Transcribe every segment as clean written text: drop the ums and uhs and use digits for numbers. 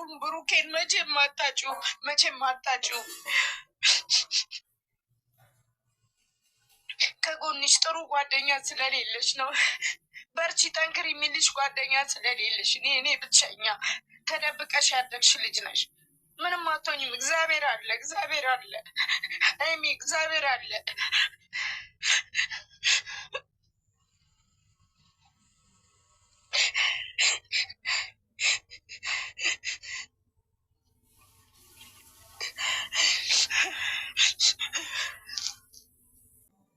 አታጩም ብሩኬን መቼም አታጩም። ከጎንሽ ጥሩ ጓደኛ ስለሌለሽ ነው። በርቺ ጠንክሪ የሚልሽ ጓደኛ ስለሌለሽ እኔ ብቸኛ ተደብቀሽ ያደግሽ ልጅ ነሽ። ምንም አትሆኝም። እግዚአብሔር አለ፣ እግዚአብሔር አለ፣ አይሚ እግዚአብሔር አለ።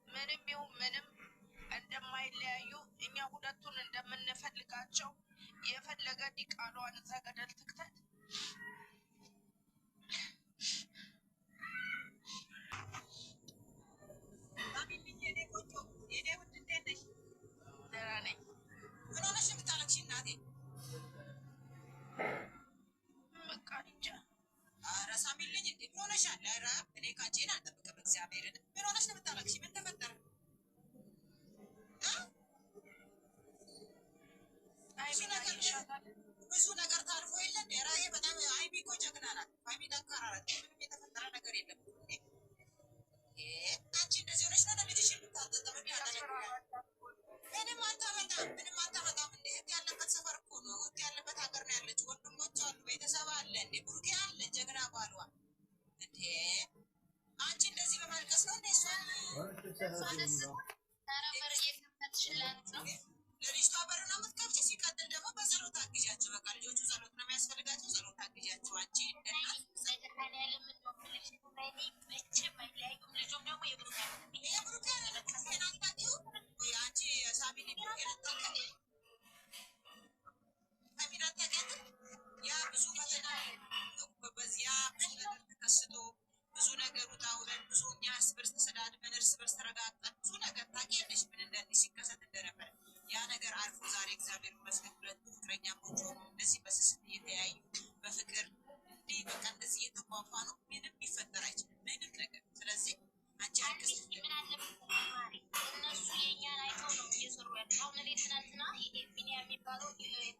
ምንም ይሁን ምንም እንደማይለያዩ እኛ ሁለቱን እንደምንፈልጋቸው የፈለገ ዲቃሏን እዛ ገደል ትክተት። ብዙ ነገር ታልፎ የለን ራዬ በጣም አይሚ እኮ ጀግና ናት። አይሚ ጠንካራ ናት። ምንም የተፈጠረ ነገር የለም። አንቺ እንደዚህ ሆነሽ ነው ልጅሽ የምታጠጠበት ያለ ነገር ምንም አታመጣም። እንደ ህግ ያለበት ሰፈር እኮ ነው። ህግ ያለበት ሀገር ነው ያለች። ወንድሞች አሉ፣ ቤተሰብ አለ። እንደ ብሩኬ አለ ጀግና ባሏ። እንዴ አንቺ እንደዚህ በማልቀስ ነው እንደ እሷን ለልጅቷ በር ነው የምትከፍቺ። ሲቀጥል ደግሞ በጸሎት አግዣቸው። በቃ ልጆቹ ጸሎት ነው የሚያስፈልጋቸው። ጸሎት አግዣቸው። አንቺ ያ ብዙ ፈተና በዚያ ብዙ ነገር ተከስቶ ብዙ ነገር ውጣ ውረድ ብዙ እኛ እርስ በርስ ተሰዳድበን እርስ በርስ ተረጋግጠን ብዙ ነገር ታውቂያለሽ ምን እንደዚህ ሲከሰት እንደነበረ። ያ ነገር አልፎ ዛሬ እግዚአብሔር ይመስገን ሁለቱ ፍቅረኛሞች ሆኑ እንደዚህ በስስት እየተያዩ በፍቅር እንዲህ በቃ እንደዚህ እየተቋቋ ነው። ምንም ሊፈጠር አይችልም ምንም ነገር። ስለዚህ አንቺ አልቅስ ምን አለበት እነሱ የእኛን አይተው ነው እየሰሩ ያለ። አሁን እኔ ትናንትና ቢኒያ የሚባለው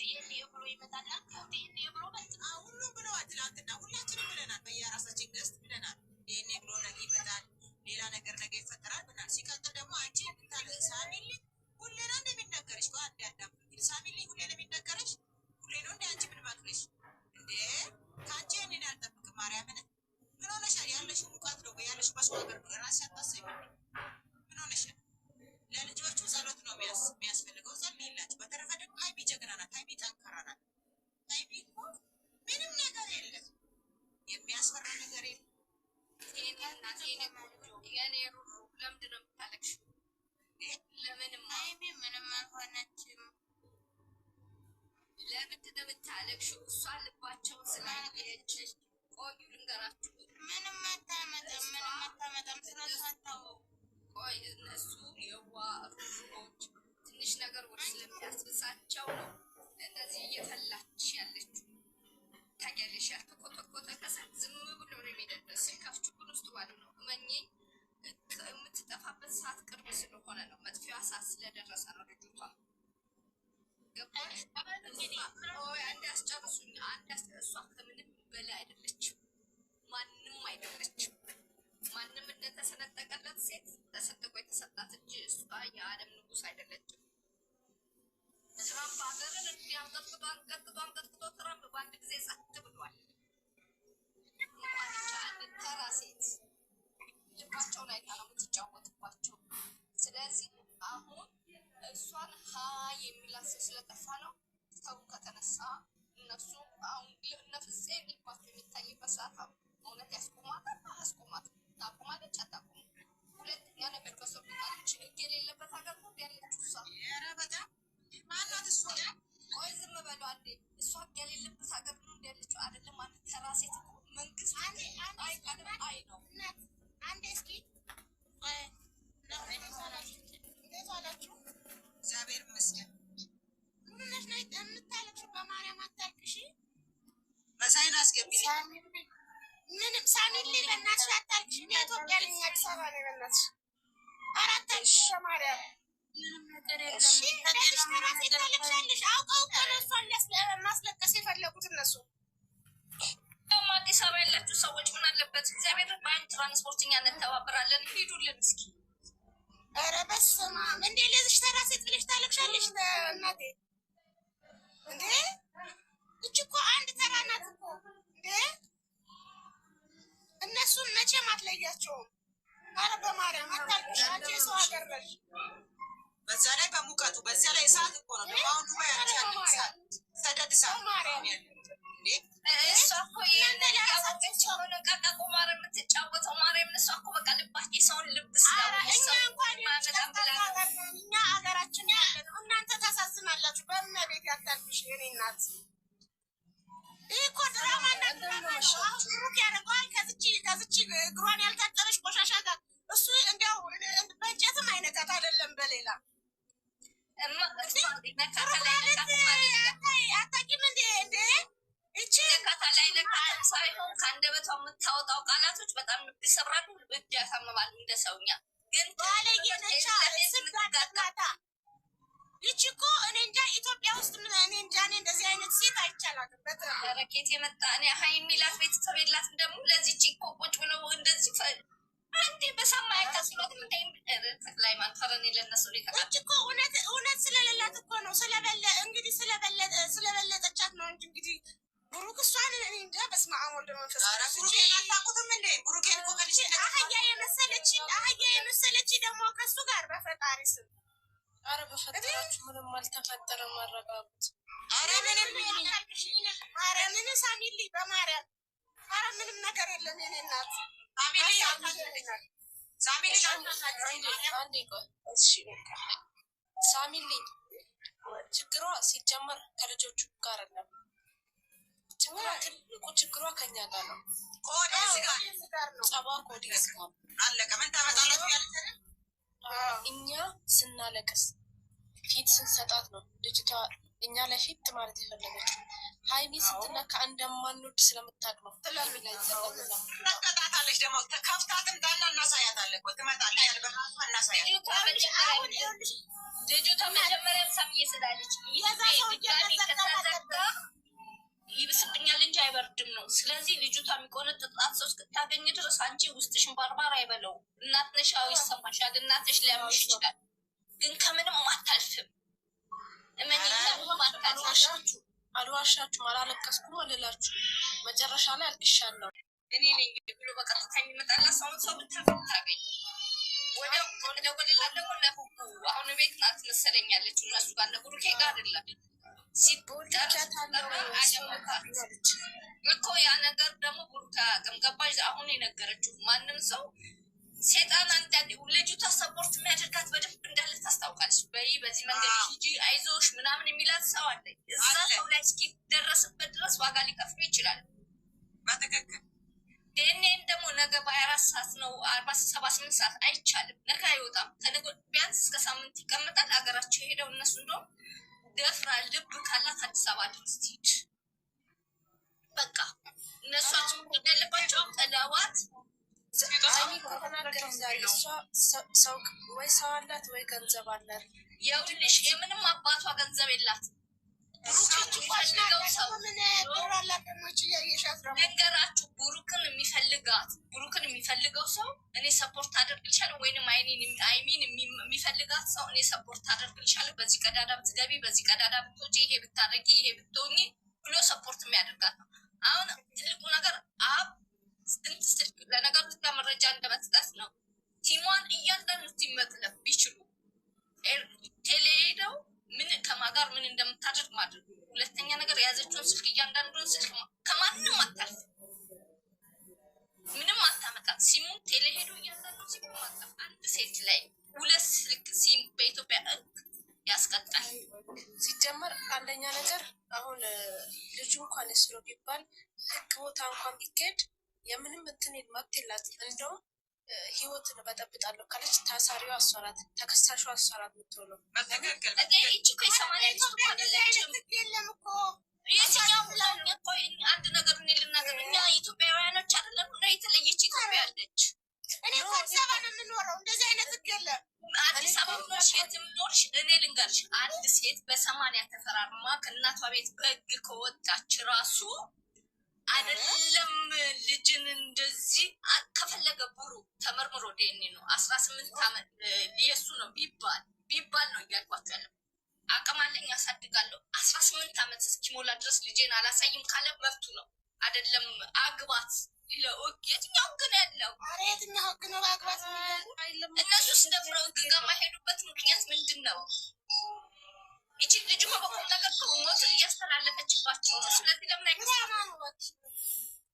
ዲኤንኤ ብሎ ይመጣል ዲኤንኤ ብሎ ሁሉም ብለዋል። ትናንትና ሁላችንም ብለናል። በየራሳችን ገዝት ብለናል። ዲኤንኤ ብሎ ነገ ይመጣል፣ ሌላ ነገር ነገ ይፈጠራል ብናል። ሲቀጥል ደግሞ አንቺ ሳሚል ሁሌ ነው እንደሚነገርሽ አንድ ያዳም ሳሚል ሁሌ ነው የሚነገርሽ። ሁሌ ነው እንደ አንቺ ምን መክረሽ እንዴ? ከአንቺ ይህንን ያልጠብቅም። ማርያምን ምን ሆነሻል? ያለሽ ሙቃት ነው ያለሽ በሰው ሀገር ነው። ራስ ያታሰብ ምን ሆነሻል? ለልጆቹ ጸሎት ነው የሚያስፈልገው። ጸልይላችሁ። በተረፈ ደግሞ ሀይሚ ጀግና ናት። ሀይሚ ጠንካራ ናት። ሀይሚ እኮ ምንም ነገር የለም የሚያስፈራ ነገር የለም። የኔ ሩሩ ለምንድን ነው የምታለቅሽ? ለምንም ሀይሚ ምንም አልሆነችም። ለምንድን ነው የምታለቅሽው? እሷ ልባቸውን ስላየች ቆዩ ልንገራችሁ። ምንም አታመጣም ስለሳታው ቆይ እነሱ የዋሩሮች ትንሽ ነገር ወደ ስለሚያስብሳቸው ነው እንደዚህ እየፈላች ያለችው። ታያለሽ ያልተቆጠቆጠ ከሰት ዝም ብሎ ነው የሚደርስ። ከፍቹ ግን ውስጥ ባለው ነው እመኚኝ። የምትጠፋበት ሰዓት ቅርብ ስለሆነ ነው። መጥፊያ ሰዓት ስለደረሰ ነው። ልጅቷ ገባሽ? አንድ ያስጨርሱኝ። እሷ ከምንም በላይ አይደለችም። ማንም አይደለችም። ማንም እንደተሰነጠቀለት ሴት ተሰንጥቆ የተሰጣት እንጂ እሷ የዓለም ንጉስ አይደለችም። ትራምፕ ሀገርን እንዲህ አንቀጥቅጦ ትራምፕ በአንድ ጊዜ ጸጥ ብሏል። እንኳን አንድ ተራ ሴት ልባቸው ላይ ነው የምትጫወትባቸው። ስለዚህ አሁን እሷን የሚላት ሰው ስለጠፋ ነው ሰው ከተነሳ እነሱ አሁን ነፍሴ ልባቸው የሚታይበት ሰዓት እውነት ያስቆማታል አያስቆማትም? ታቆማለች አታቆም? ሁለተኛ ነገር በሰው ቢታለች ህግ የሌለበት ሀገር ነው ያለችው እሷ። ኧረ በጣም ማናት እሷ? ቆይ ዝም በሉ አንዴ። እሷ የሌለበት ሀገር ነው ያለችው አይደለም። አንድ ተራ ሴት መንግስት አይ ነው አንዴ እስኪ እግዚአብሔር ይመስገን። ምንነሽ ነው የምታለቅሽው? በማርያም አታልቅሽ። መሳይን አስገቢ። ምንም ሳሚሊ በእናትሽ አታልቅሽ። ኢትዮጵያ ልኝ አዲስ አበባ ነው በእናትሽ። አራታልሽ በማርያም ምንም ነገር የለም። እሺ እንደዚህ ተራሴ ታለቅሻለሽ። አውቀው እነሷን ማስለቀስ የፈለጉት እነሱ ትራንስፖርትኛ እንተባበራለን ሄዱልን እስኪ ኧረ በስመ አብ እንዴ ለዚህ ተራ ሴት ብለሽ ታለቅሻለሽ እናቴ እንዴ እቺ እኮ አንድ ተራ ናት እኮ እንዴ እነሱን መቼም አትለያቸውም ኧረ በማርያም አታልቅሽ አንቺ የሰው ሀገር ነሽ በዛ ላይ በሙቀቱ በዛ ላይ እሳት እኮ ነው አሁን ነው ያቻል ሰደድ እሳት ማርያም እሷ እኮ ያለች ሆነ ቀጣ ቁማር የምትጫወተው ማርያም እሷ እኮ በቃ ልባት የሰውን ልብ እኛ ሀገራችን ያለ ነው እናንተ ታሳዝናላችሁ በእመቤት ያታልፍሽ የኔ እናት ይህ እኮ ድራማ እና ድራማ ነው አሁን ብሩክ ያደርገዋል ከዝቺ እግሯን ያልታጠበች ቆሻሻ ጋር እሱ እንዲያው በእንጨትም አይነካት አይደለም በሌላ አታቂም እንዴ እንዴ እቺ ነካታ ላይ ነካታ ሳይሆን ከአንደበቷ የምታወጣው ቃላቶች በጣም ልብ ይሰብራሉ ልብ ያሳምማሉ እንደ ሰውኛ ግን ባለየነቻ ስጋጋታ ይቺ እኮ እኔ እንጃ ኢትዮጵያ ውስጥ እኔ እንጃ እኔ እንደዚህ አይነት ሴት አይቻላትም በረኬት የመጣ እኔ ሀይ የሚላት ቤተሰብ የላትም ደግሞ ለዚህች እኮ ቁጭ ብለው እንደዚህ አንዴ በሰማ ያካስሎትም ተክላይ ማንፈረን የለነሱ እች እኮ እውነት ስለሌላት እኮ ነው እንግዲህ ስለበለጠቻት ነው እንጂ እንግዲህ ብሩክ እሷን እኔ እንጃ በስመ አብ ወልድ መንፈስ ብሩኬን አታውቁትም እንዴ ብሩኬን እኮ ከልጅ አህያ የመሰለች ደግሞ ከሱ ጋር በፈጣሪ ስም ኧረ በፈጠራችሁ ምንም አልተፈጠረም አረጋጉት ኧረ ምንም ሳሚልኝ በማርያም ኧረ ምንም ነገር የለም የኔ እናት ሳሚልኝ ችግሯ ሲጀመር ከልጆቹ ጋር አይደለም ችግሯ ትልቁ ችግሯ ከኛ ጋር ነው ጸባ ኮዲስ ጋር አለቀ ምን ታመጣላችሁ ያለተነ እኛ ስናለቅስ ፊት ስንሰጣት ነው ልጅቷ እኛ ላይ ፊት ማለት የፈለገችው ሀይሚ ስትነካ እንደማንወድ ስለምታውቅ ነው ተቀጣታለች ደግሞ ከፍታትም ዳና እናሳያታለን እኮ ትመጣለች ያልበራሷ እናሳያታለን ልጅቷ መጀመሪያ ሳምዬ ስላለች ይብስብኛል እንጂ አይበርድም ነው ስለዚህ ልጅቷ የሚቆነጥጣት ሰው እስክታገኝ ድረስ አንቺ ውስጥሽን ባርባር አይበለው እናትነሽ አዎ ይሰማሻል እናትሽ ሊያምሽ ይችላል ግን ከምንም አታልፍም አልዋሻችሁም አላለቀስኩም አልላችሁ መጨረሻ ላይ አልቅሻለሁ እኔ ነኝ ብሎ በቀጥታ የሚመጣላ ሰው ብታገኝ ወዲያው ወደላ ደግሞ ለሁሉ አሁን ቤት ናት መሰለኛለች እነሱ ጋር ነብሩኬ ጋር አይደለም እኮ ያ ነገር ደግሞ ቡሩካ ገምገባሽ አሁን የነገረችው ማንም ሰው ሴጣን አንዳንዴ ልጅቷ ሰፖርት የሚያደርጋት በደንብ እንዳለ ታስታውቃለች በዚህ መንገድ ሂጂ አይዞሽ ምናምን የሚላት ሰው አለ እዛ ሰው ላይ እስኪደረስበት ድረስ ዋጋ ሊከፍሉ ይችላል በትክክል ይህኔን ደግሞ ነገ በ24 ሰዓት ነው 48 ሰዓት አይቻልም ነገ አይወጣም ከነገ ቢያንስ እስከ ሳምንት ይቀመጣል አገራቸው ሄደው እነሱ እንደውም ደፍራ ልብ ካላት አዲስ አበባ ድረስ ትሄድ በቃ እነሱ ያለባቸው ጠለዋት ሰው ወይ ሰው አላት ወይ ገንዘብ አላት የውልሽ የምንም አባቷ ገንዘብ የላት ነገራችሁ ብሩክን የሚፈልገው ሰው እኔ ሰፖርት አደርግልሻለሁ ወይንም አይሚን የሚፈልጋት ሰው እኔ ሰፖርት አደርግልሻለሁ በዚህ ቀዳዳ ብትገቢ በዚህ ቀዳዳ ብትወጪ ይሄ ብታደርጊ ይሄ ብትሆኚ ብሎ ሰፖርት የሚያደርጋት ነው አሁን ትልቁ ነገር ስንት ስልክ ለነገሩ ጋር መረጃ እንደመስጠት ነው ቲሟን እያንዳንዱ ቲም መጥለፍ ቢችሉ ቴሌ ሄደው ምን ከማጋር ምን እንደምታደርግ ማድረግ ሁለተኛ ነገር የያዘችውን ስልክ እያንዳንዱን ስልክ ከማንም አታልፍ ምንም አታመጣት ሲሙን ቴሌ ሄዶ እያንዳንዱ ሲሙ ማጣፍ አንድ ሴት ላይ ሁለት ስልክ ሲም በኢትዮጵያ ያስቀጣል ሲጀመር አንደኛ ነገር አሁን ልጁ እንኳን ስሎ ቢባል ህግ ቦታ እንኳን ቢኬድ የምንም እንትን መብት የላትም እንደውም ህይወትን በጠብጣለሁ ካለች ታሳሪዋ እሷ ናት ተከሳሿ እሷ ናት የምትሆነው በትክክል አንድ ነገር እኔ ልናገር እኛ ኢትዮጵያውያኖች አይደለም ነው የተለየች ኢትዮጵያ አለች እኔ አዲስ አበባ ነው የምኖረው እንደዚህ አይነት ህግ የለም አዲስ አበባ ኖርሽ የትም ኖርሽ እኔ ልንገርሽ አንድ ሴት በ80 ተፈራርማ ከእናቷ ቤት በህግ ከወጣች ራሱ አይደለም ልጅ ልጅን እንደዚህ ከፈለገ ብሩ ተመርምሮ ዲኤንኤ ነው 18 ዓመት የሱ ነው ቢባል ነው እያልኳቸው ያለው። አቅም አለኝ ያሳድጋለሁ 18 ዓመት እስኪሞላ ድረስ ልጄን አላሳይም ካለ መብቱ ነው። አይደለም አግባት የትኛው ግን ያለው የትኛው ህግ ነው አግባት? እነሱ ስደፍረው ህግ የማይሄዱበት ምክንያት ምንድን ነው? ይቺ ልጅ በቁም ነገር ሞት እያስተላለፈችባቸው ነው። ስለዚህ ለምን አይከሳት?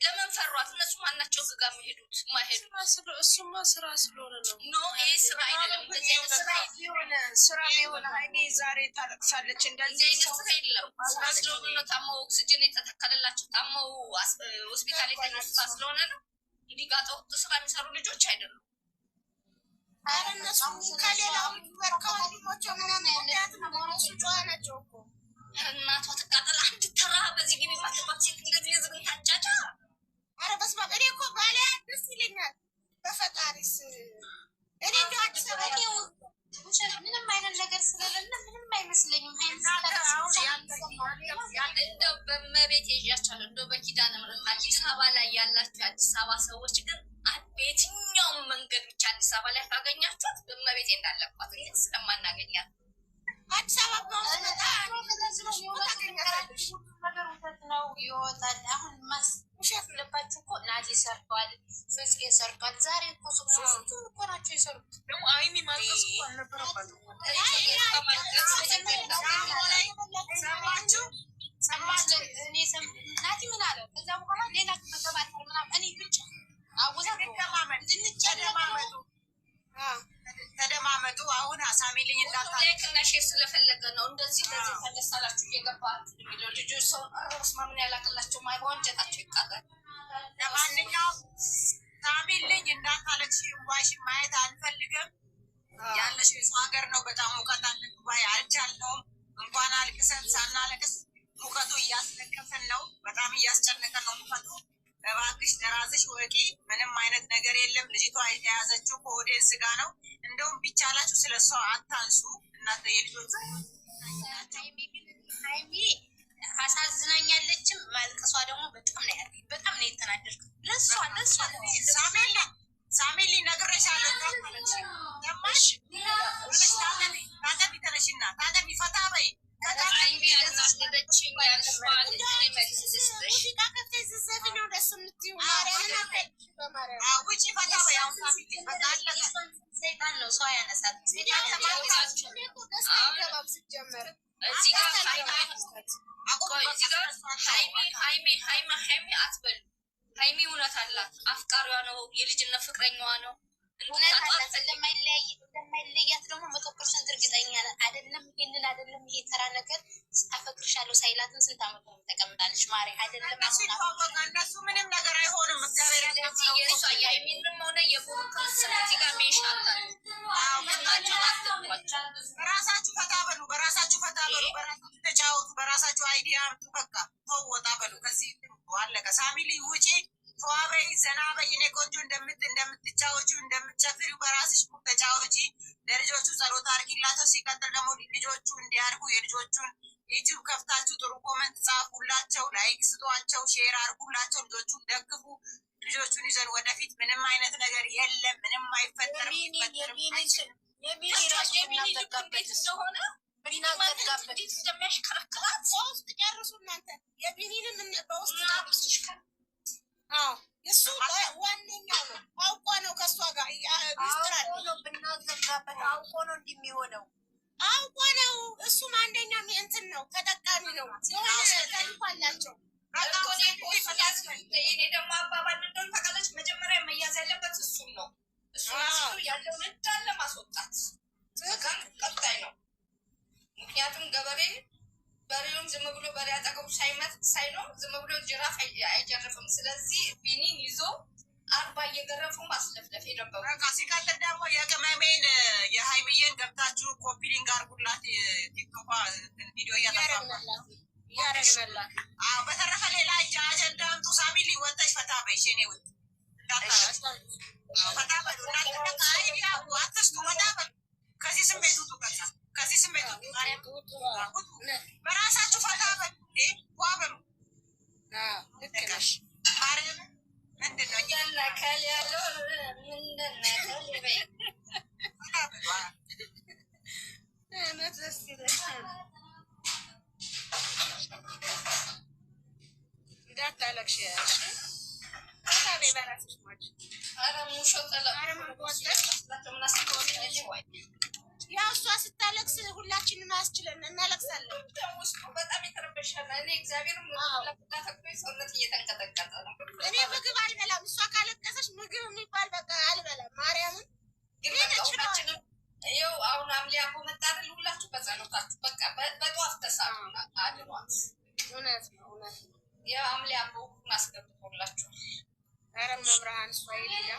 ለምን ፈሯት? እነሱ ማናቸው ህግ ጋር የሚሄዱት ማይሄዱት? እሱማ ስራ ስለሆነ ነው። ኖ ይሄ ስራ አይደለም። እንደዚህ አይነት ስራ ቢሆን ሀይሚ ዛሬ ታለቅሳለች። እንደዚህ አይነት ስራ የለም። ስራ ስለሆነ ነው። ታመው ኦክሲጅን የተተከለላቸው ታመው ሆስፒታል የተነሳ ስለሆነ ነው። እንዲህ ጋር ጠውጥ ስራ የሚሰሩ ልጆች አይደሉም። ኧረ እነሱ ከሌላው ከወንድሞቸው ምናምን ያት ነው እነሱ ጨዋ ናቸው እኮ። እናቷ ትቃጠል። አንድ ተራ በዚህ ግቢ ማተባት ሴት እንደዚህ የዝብን ታጫጫ። ኧረ በስመ አብ። እኔ እኮ ባሌ ደስ ይለኛል በፈጣሪስ። እኔ እንደው አዲስ አበባ ምንም አይነት ነገር ስለሌለ ምንም አይመስለኝም። እንደው በመቤት ይዣቻለሁ። እንደው በኪዳነ ምሕረት አዲስ አበባ ላይ ያላችሁ የአዲስ አበባ ሰዎች ግን በየትኛውም መንገድ ብቻ አዲስ አበባ ላይ ካገኛችኋት በመቤቴ እንዳለባት ስለማናገኛት አዲስ አበባ ነው ይወጣል። አሁን ውሸት ለባችሁ እኮ ናቲ ሰርቷል፣ ፍፄ ሰርቷል። ዛሬ እኮ ሶስቱ እኮ ናቸው የሰሩት። ደግሞ አይሚ ማልቀስ እኮ አልነበረባትም። ናቲ ምን አለ? ከዛ በኋላ ሌላ ተባተር ምናምን እኔ ብቻ ተደማመጡ። አሁን አሳሚልኝ እንዳታለቅናሽ ስለፈለገ ነው እንደዚህ እንደዚህ ተነሳላችሁ እየገባት የሚለው ልጆች ሰው ማምን ያላቅላቸው ማይወንጀታቸው ይቃጠል። ለማንኛውም ሳሚልኝ እንዳታለቅሽ ዋሽ ማየት አልፈልግም። ያለሽ የሰው ሀገር ነው። በጣም ሙቀት አለ። ባይ አልቻልነውም። እንኳን አልቅሰን ሳናለቅስ ሙቀቱ እያስለቀፈን ነው። በጣም እያስጨነቀን ነው ሙቀቱ። እባክሽ ለራስሽ ወቂ። ምንም አይነት ነገር የለም። ልጅቷ የተያዘችው ከኦዴን ስጋ ነው። እንደውም ቢቻላችሁ ስለ እሷ አታንሱ እናንተ የልጆች ሀይሚ አሳዝናኛለችም። ማልቀሷ ደግሞ በጣም ነው ያለኝ። በጣም ነው የተናደድኩት። ለእሷ ሳሚሊ ነግሬሻለሁ። ደማሽ ታጠቢ ተነሽና ታጠቢ ፈታ በይ። ሀይሚ ያናደደችኝ ሙዚቃ ከፍተሽ ስትዘፊ ነው ደስ የምትይው። ውጪ ፈታ በይ። አሁን ሳሚሊ በቃ አለቀ። ሰይጣን ነው ሰው ያነሳል። ደስታ አይገባም ሲጀመር። እዚህ ጋር ሀይሚ አትበሉ። ሀይሚ እውነት አላት። አፍቃሪዋ ነው። የልጅነት ፍቅረኛዋ ነው። እንደማይለያት ደግሞ 100% እርግጠኛ ነን። አይደለም ይሄንን አይደለም ይሄ ተራ ነገር አፈቅርሻለሁ ሳይላትም ስንት ዓመት ነው ተቀምጣለች። ማሪ አይደለም እነሱ ምንም ነገር አይሆንም። እግዚአብሔር የእሷ የሀይሚንም ሆነ የቡሩክን ስም እዚህ ጋር ሜንሻታል። በራሳችሁ ፈታ በሉ፣ በራሳችሁ ፈታ በሉ፣ በራሳችሁ ተጫወቱ፣ በራሳችሁ አይዲያ በቃ ተወጣ በሉ። ከዚህ አለቀ። ሳሚሊ ውጪ ተዋበይ፣ ዘና በይ። እኔ ቆንጆ እንደምትጫወቹ እንደምትጨፍሪው በራስሽ ተጫወቺ። ለልጆቹ ጸሎት አድርጊላቸው። ሲቀጥል ደግሞ ልጆቹ እንዲያርጉ የልጆቹን ዩቲዩብ ከፍታችሁ ጥሩ ኮመንት ጻፉላቸው፣ ላይክ ስጧቸው፣ ሼር አድርጉላቸው። ልጆቹን ደግፉ። ልጆቹን ይዘን ወደፊት ምንም አይነት ነገር የለም። ምንም አይፈጠርም። እንደሚያሽከረክራት በውስጥ ጨርሱ እናንተ። የቢኒንም በውስጥ ጨርሱ። እሱ ዋነኛው ነው። አውቆ ነው ከእሷ ጋር ብናዘጋበት አውቆ ነው እንደሚሆነው። አውቆ ነው። እሱም አንደኛው እንትን ነው፣ ተጠቃሚ ነው። የሆነ ታሪክ አላቸው። እኔ ደግሞ አባባል እንደሆነ ታውቃለች። መጀመሪያ መያዝ ያለበት እሱም ነው። እሱ ያለውን እንዳለ ማስወጣት ቀጣይ ነው። ምክንያቱም ገበሬ በሬውን ዝም ብሎ በሬ አጠገቡ ሳይኖር ዝም ብሎ ጅራፍ አይጀርፍም። ስለዚህ ቢኒን ይዞ 40 እየገረፉ ማስለፍለፍ የነበሩ። ሲቀጥል ደግሞ የቅመሜን የሀይሚዬን ገብታችሁ ኮፒ ሊንክ አድርጉላት። ቲክቶክ ቪዲዮ እያደረግንላት። በተረፈ ሌላ አጀንዳ አምጡ። ሳሚሊ ወጣሽ ፈታ በይ። እኔ ወጥ ፈታ በሉ። አይዲያ አትስቱ። ፈታ በሉ። ከዚህ ስሜት ውጡ። ከዚህ ስሜት ውጡ። በራሳችሁ ፈታ በሉ። ዋ በሉ። ማርያም ምንድን ነው ነከል ያለው ምንድን ነከል ይበይ ደስ ይለኛል። እንዳታለቅሽ ታቤ በራስሽ ሞች ሙሾ ያው እሷ ስታለቅስ ሁላችንም አያስችለን እናለቅሳለን። በጣም የተረበሻለ እኔ እግዚአብሔር ሰውነት እየተንቀጠቀጠ ነው። እኔ ምግብ አልበላም። እሷ ካለቀሰች ምግብ የሚባል በቃ አልበላም። ማርያምን ሁላችንም ይኸው አሁን ሐምሌ አቦ መጣ አይደል? ሁላችሁ በጸሎታችሁ በቃ በጧፍ ተሳሉ አድኗት። እውነት ነው እውነት ነው። ያው ሐምሌ አቦ አስገብቶላችሁ ኧረ መብርሃን እሷ ይልያ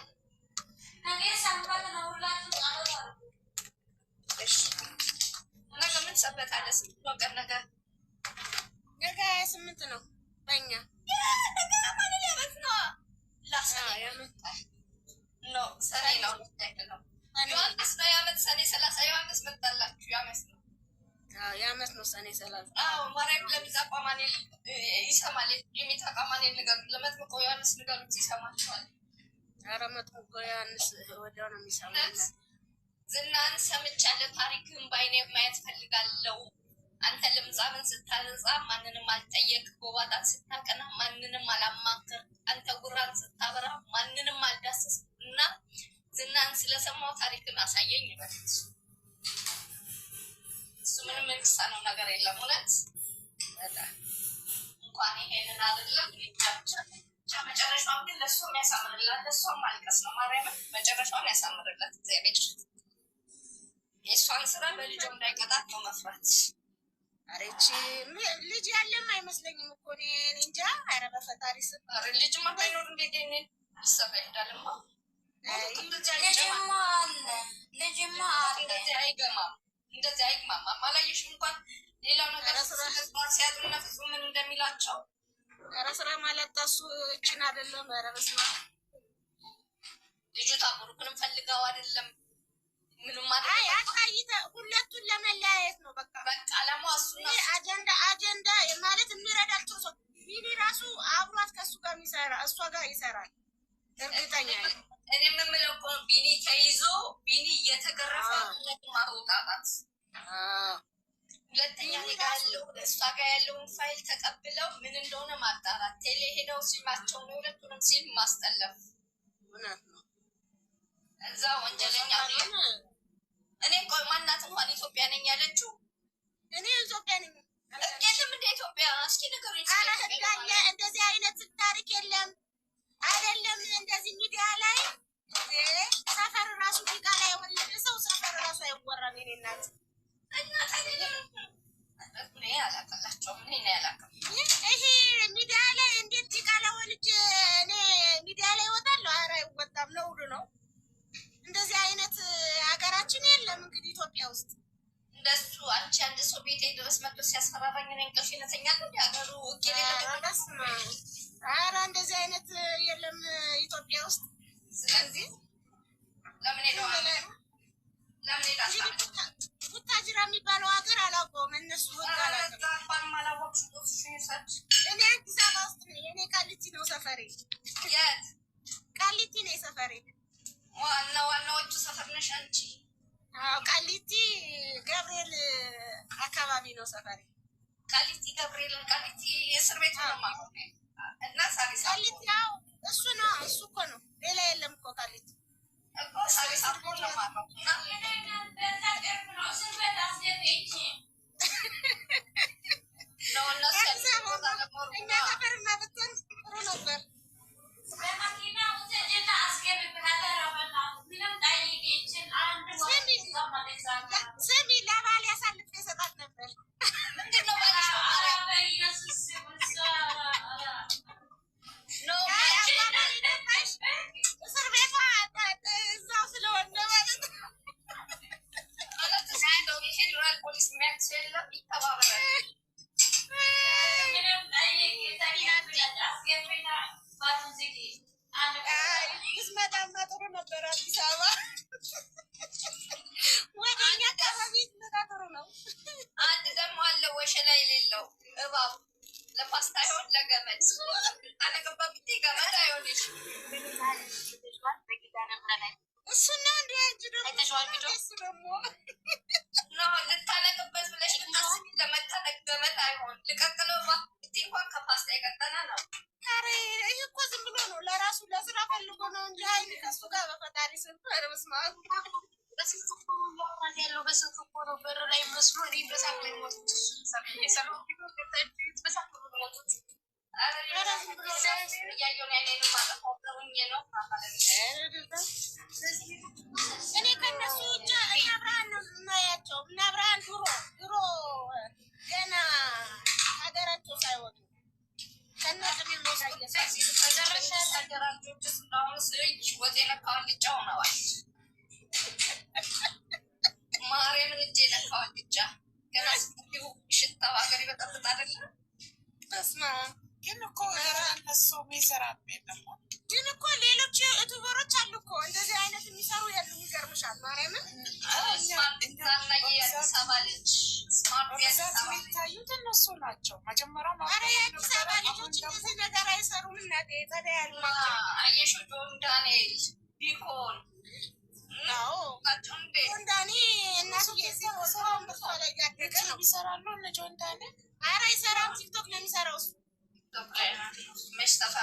ነገ ሰንበት ነው። ሁላችሁ ጸሎት አድርጉ። እሺ ነገ ምን ሰንበት አለ? ስንት ነው ቀን? ነገ 28 ነው በእኛ ነገ ማን ሊያመት ነው? ላሰኔ ነው ሰኔ ነው ነው ዮሐንስ ነው ያመት ሰኔ 30 ዮሐንስ መጣላችሁ ያመት ነው። ያመት ነው ሰኔ 30 ማርያም ለሚዛቋ ማኔል ይሰማል። የሚታቃ ማኔል ነገር ለመጥምቆ ዮሐንስ ንገሩት ይሰማችኋል። ኧረ መጥምቆ ዮሐንስ ወዲያው ነው የሚሰማው። ዝናን ሰምቻለሁ፣ ታሪክን በዓይኔ ማየት ፈልጋለሁ። አንተ ለምጻምን ስታነጻ ማንንም አልጠየቅ፣ ጎባጣን ስታቀና ማንንም አላማክር፣ አንተ ጉራን ስታበራ ማንንም አልዳስስ እና ዝናን ስለሰማው ታሪክን አሳየኝ ይበልጥ። እሱ ምንም የሚሳነው ነገር የለም። እውነት እንኳን ይሄንን አይደለም መጨረሻውን ግን ለእሷም ያሳምርላት። ለእሷም ማልቀስ ነው። ማርያምን መጨረሻውን ያሳምርላት እግዚአብሔር። የእሷን ስራ በልጆ እንዳይቀጣት ነው መፍራት። አሬቺ ልጅ ያለም አይመስለኝም እኮ እኔ እንጃ። ኧረ በፈጣሪ ስም ልጅማ ባይኖር እንዴት ኔ ይሰራ ይሄዳልማ። ልጅማ እንደዚህ አይገማም፣ እንደዚህ አይግማማም። አላየሽም እንኳን ሌላው ነገር ሲያጡና ፍጹም ምን እንደሚላቸው። ኧረ ስራ ማለት እሱ እችን አይደለም። ኧረ በስመ አብ ልጁ ታምሩክንም ፈልገው አይደለም ምንም አሳይተ ሁለቱን ለመለያየት ነው። በቃ አላማው እሱና አጀንዳ ማለት የሚረዳቸው ሰው ቢኒ ራሱ አብሯት ከእሱ ጋር የሚሰራ እሷ ጋር ይሰራል እርግጠኛ ነኝ። እኔ የምምለው እኮ ቢኒ ተይዞ ቢኒ እየተገረፈ ማውጣጣት፣ ሁለተኛ ያለው እሷ ጋር ያለውን ፋይል ተቀብለው ምን እንደሆነ ማጣራት፣ ቴሌ ሄደው ሲማቸውን የሁለቱንም ሲል ማስጠለፍ። እውነት ነው እዛ ወንጀለኛ እኔ ቆይ ማናት እንኳን ኢትዮጵያ ነኝ ያለችው? እኔ ኢትዮጵያ ነኝ የለም እንደ ኢትዮጵያ እስኪ ንገሩኝ። አላህዳለ እንደዚህ አይነት ታሪክ የለም አይደለም። እንደዚህ ሚዲያ ላይ ሰፈር ራሱ ዲቃ ላይ ወለደ ሰው ሰፈር ራሱ አይወራም። የኔ እናት እና ታዲያ እኔ አላቀላቸውም። እኔ ያላቀም ይሄ ሚዲያ ላይ እንዴት ዲቃ ላይ ወልጅ እኔ ሚዲያ ላይ እወጣለሁ? ኧረ አይወጣም፣ ነውር ነው። እንደዚህ አይነት ሀገራችን የለም። እንግዲህ ኢትዮጵያ ውስጥ እንደሱ አንቺ አንድ ሰው ቤቴ ድረስ መጥቶ ሲያስፈራራኝ እኔ እንቅልፍ ይነተኛል። ሀገሩ ውጌ ኧረ እንደዚህ አይነት የለም ኢትዮጵያ ውስጥ። ስለዚህ ለምን ቡታጅራ የሚባለው ሀገር አላውቀውም። እነሱ እኔ አዲስ አበባ ውስጥ ነኝ። እኔ ቃሊቲ ነው ሰፈሬ። የት ቃሊቲ ነው ሰፈሬ። ዋናዎቹ ሰፈር ነሽ አንቺ? አዎ ቃሊቲ ገብርኤል አካባቢ ነው ሰፈሬ። ቃሊቲ ገብርኤል፣ ቃሊቲ የእስር ቤት ነው ማለት ነው። እና ሳሪስ ቃሊቲ ያው እሱ ነው፣ እሱ እኮ ነው። ሌላ የለም እኮ ቃሊቲ እኮ ሳሪስ አርጎ ነው ማለት ነው። እኛ ሰፈርና ብትሆን ጥሩ ነበር። ስሚ ለባል ያሳልፍ የሰጣት ነበር። እስር ቤቷ እዛው ስለሆነ ማለት ነው። ፌዴራል ፖሊስ የሚያክስ የለም ይተባበራል። ብትመጣማ ጥሩ ነበር። አዲስ አበባ ወደ እኛ አካባቢ ብትመጣ ጥሩ ነው። አንድ ደግሞ አለ ወሸላ የሌለው እባብ ለፓስታ ይሆን ለገመድ አነገባ ብቴ ገመድ አይሆንሽ እሱና እንደ አንቺ ደግሞ ነው ልታለቅበት ብለሽ ልታስቢ ለመታለቅ ገመድ አይሆን ልቀጥለው እንኳን ከፓስታ የቀጠና ነው። ኧረ ይሄ እኮ ዝም ብሎ ነው ለራሱ ለስራ ፈልጎ ነው እንጂ ሀይሚ ከእሱ ጋር በፈጣሪ ስንት በስመ አብ በስንት እኮ ያለው በስንት እኮ ነው በር ላይ መስሎ እኔ በሳቅ ላይ ሞቱት የሰራው በሳቅ ሞቱት እኔ ከነሱ ውጭ እና ብርሃን ነው የማያቸው። እና ብርሃን ድሮ ገና ሀገራቸው ሳይወጡ ከነጥም መጨረሻ ሀገራቸው ስለሆኑ ስች ወጥ የነካውን ልጫው ነዋል ማርያምን እጅ የነካውን ልጫ ገና ስዲሁ ሽታው ሀገር ይበጠብጥ አይደለም። በስመ አብ ግን እኮ እነሱ የሚሰራት የለም። ግን እኮ ሌሎች ዩቱበሮች አሉ እኮ እንደዚህ አይነት የሚሰሩ ያሉ። ይገርምሻል ማርያምን የአዲስ አበባ ልጅ የሚታዩት እነሱ ናቸው። መጀመሪያ ኧረ የአዲስ አበባ ልጆች እንደዚህ ነገር አይሰሩም። እናቴ የተለያዩ አየሽው ጆን ዳንኤል ቢሆን ጆን ዳኒ እናሱ የሰራውን በሷ ላይ ያደገ ነው ይሰራሉ እነ ጆን ዳንኤል። ኧረ አይሰራም። ቲክቶክ ነው የሚሰራው እሱ መች ተፋ